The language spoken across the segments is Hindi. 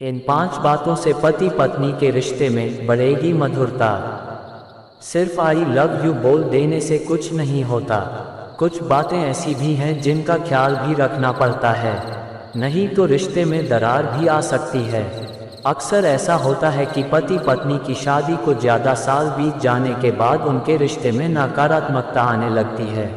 इन 5 बातों से पति पत्नी के रिश्ते में बढ़ेगी मधुरता। सिर्फ आई लव यू बोल देने से कुछ नहीं होता। कुछ बातें ऐसी भी हैं जिनका ख्याल भी रखना पड़ता है, नहीं तो रिश्ते में दरार भी आ सकती है। अक्सर ऐसा होता है कि पति पत्नी की शादी को ज़्यादा साल बीत जाने के बाद उनके रिश्ते में नकारात्मकता आने लगती है।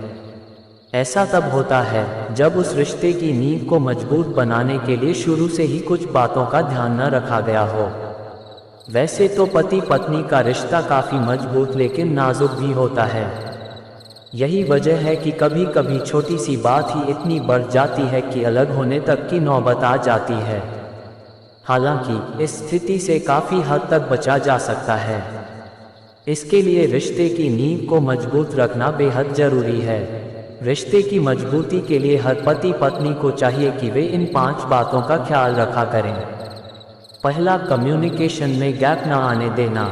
ऐसा तब होता है जब उस रिश्ते की नींव को मजबूत बनाने के लिए शुरू से ही कुछ बातों का ध्यान न रखा गया हो। वैसे तो पति पत्नी का रिश्ता काफ़ी मजबूत लेकिन नाजुक भी होता है। यही वजह है कि कभी कभी छोटी सी बात ही इतनी बढ़ जाती है कि अलग होने तक की नौबत आ जाती है। हालांकि इस स्थिति से काफ़ी हद तक बचा जा सकता है। इसके लिए रिश्ते की नींव को मजबूत रखना बेहद ज़रूरी है। रिश्ते की मजबूती के लिए हर पति पत्नी को चाहिए कि वे इन 5 बातों का ख्याल रखा करें। पहला, कम्युनिकेशन में गैप न आने देना।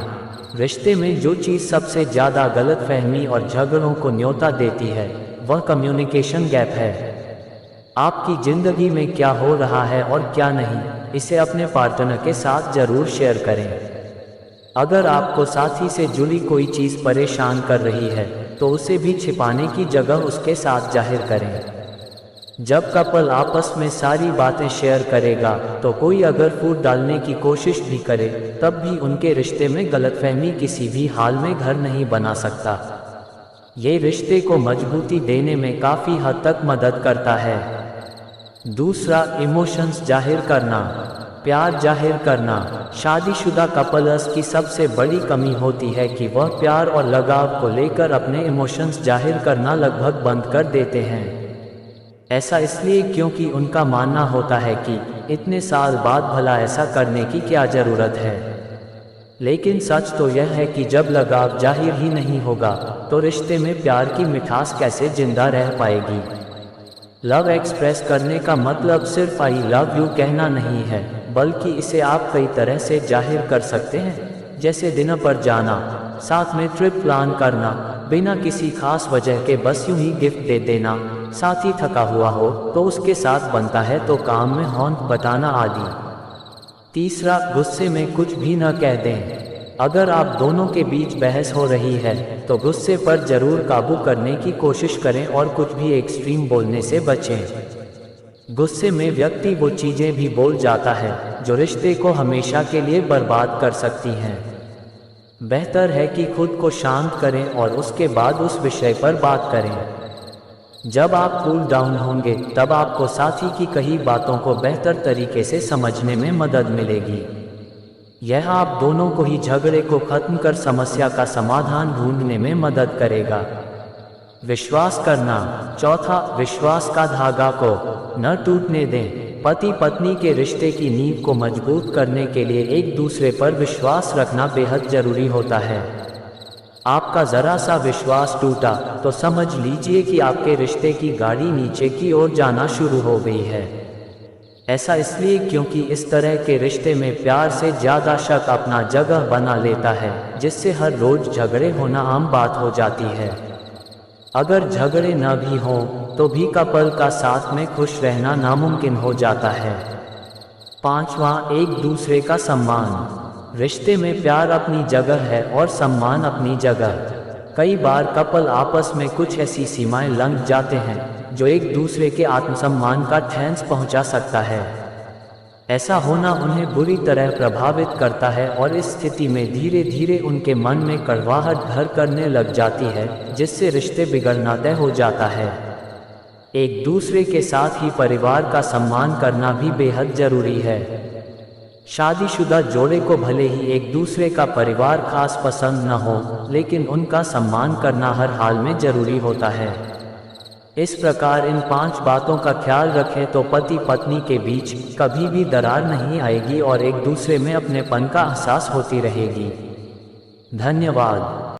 रिश्ते में जो चीज़ सबसे ज़्यादा गलतफहमी और झगड़ों को न्योता देती है वह कम्युनिकेशन गैप है। आपकी ज़िंदगी में क्या हो रहा है और क्या नहीं, इसे अपने पार्टनर के साथ ज़रूर शेयर करें। अगर आपको साथी से जुड़ी कोई चीज़ परेशान कर रही है तो उसे भी छिपाने की जगह उसके साथ जाहिर करें। जब कपल आपस में सारी बातें शेयर करेगा तो कोई अगर फूट डालने की कोशिश भी करे तब भी उनके रिश्ते में गलतफहमी किसी भी हाल में घर नहीं बना सकता। ये रिश्ते को मजबूती देने में काफ़ी हद तक मदद करता है। दूसरा, इमोशंस जाहिर करना, प्यार जाहिर करना। शादीशुदा कपल्स की सबसे बड़ी कमी होती है कि वह प्यार और लगाव को लेकर अपने इमोशंस जाहिर करना लगभग बंद कर देते हैं। ऐसा इसलिए क्योंकि उनका मानना होता है कि इतने साल बाद भला ऐसा करने की क्या ज़रूरत है। लेकिन सच तो यह है कि जब लगाव जाहिर ही नहीं होगा तो रिश्ते में प्यार की मिठास कैसे जिंदा रह पाएगी। लव एक्सप्रेस करने का मतलब सिर्फ आई लव यू कहना नहीं है, बल्कि इसे आप कई तरह से जाहिर कर सकते हैं, जैसे डिनर पर जाना, साथ में ट्रिप प्लान करना, बिना किसी खास वजह के बस यूं ही गिफ्ट दे देना, साथी थका हुआ हो तो उसके साथ बनता है तो काम में हौंक बताना आदि। तीसरा, गुस्से में कुछ भी न कह दें। अगर आप दोनों के बीच बहस हो रही है तो गुस्से पर जरूर काबू करने की कोशिश करें और कुछ भी एक्सट्रीम बोलने से बचें। गुस्से में व्यक्ति वो चीज़ें भी बोल जाता है जो रिश्ते को हमेशा के लिए बर्बाद कर सकती हैं। बेहतर है कि खुद को शांत करें और उसके बाद उस विषय पर बात करें। जब आप कूल डाउन होंगे तब आपको साथी की कही बातों को बेहतर तरीके से समझने में मदद मिलेगी। यह आप दोनों को ही झगड़े को खत्म कर समस्या का समाधान ढूंढने में मदद करेगा। विश्वास करना। चौथा, विश्वास का धागा को न टूटने दें। पति पत्नी के रिश्ते की नींव को मजबूत करने के लिए एक दूसरे पर विश्वास रखना बेहद जरूरी होता है। आपका ज़रा सा विश्वास टूटा तो समझ लीजिए कि आपके रिश्ते की गाड़ी नीचे की ओर जाना शुरू हो गई है। ऐसा इसलिए क्योंकि इस तरह के रिश्ते में प्यार से ज़्यादा शक अपना जगह बना लेता है, जिससे हर रोज़ झगड़े होना आम बात हो जाती है। अगर झगड़े न भी हों तो भी कपल का साथ में खुश रहना नामुमकिन हो जाता है। पांचवा, एक दूसरे का सम्मान। रिश्ते में प्यार अपनी जगह है और सम्मान अपनी जगह। कई बार कपल आपस में कुछ ऐसी सीमाएं लंघ जाते हैं जो एक दूसरे के आत्मसम्मान का ठेस पहुंचा सकता है। ऐसा होना उन्हें बुरी तरह प्रभावित करता है और इस स्थिति में धीरे धीरे उनके मन में कड़वाहट घर करने लग जाती है, जिससे रिश्ते बिगड़ना तय हो जाता है। एक दूसरे के साथ ही परिवार का सम्मान करना भी बेहद जरूरी है। शादीशुदा जोड़े को भले ही एक दूसरे का परिवार खास पसंद न हो, लेकिन उनका सम्मान करना हर हाल में जरूरी होता है। इस प्रकार इन 5 बातों का ख्याल रखें तो पति पत्नी के बीच कभी भी दरार नहीं आएगी और एक दूसरे में अपनेपन का एहसास होती रहेगी। धन्यवाद।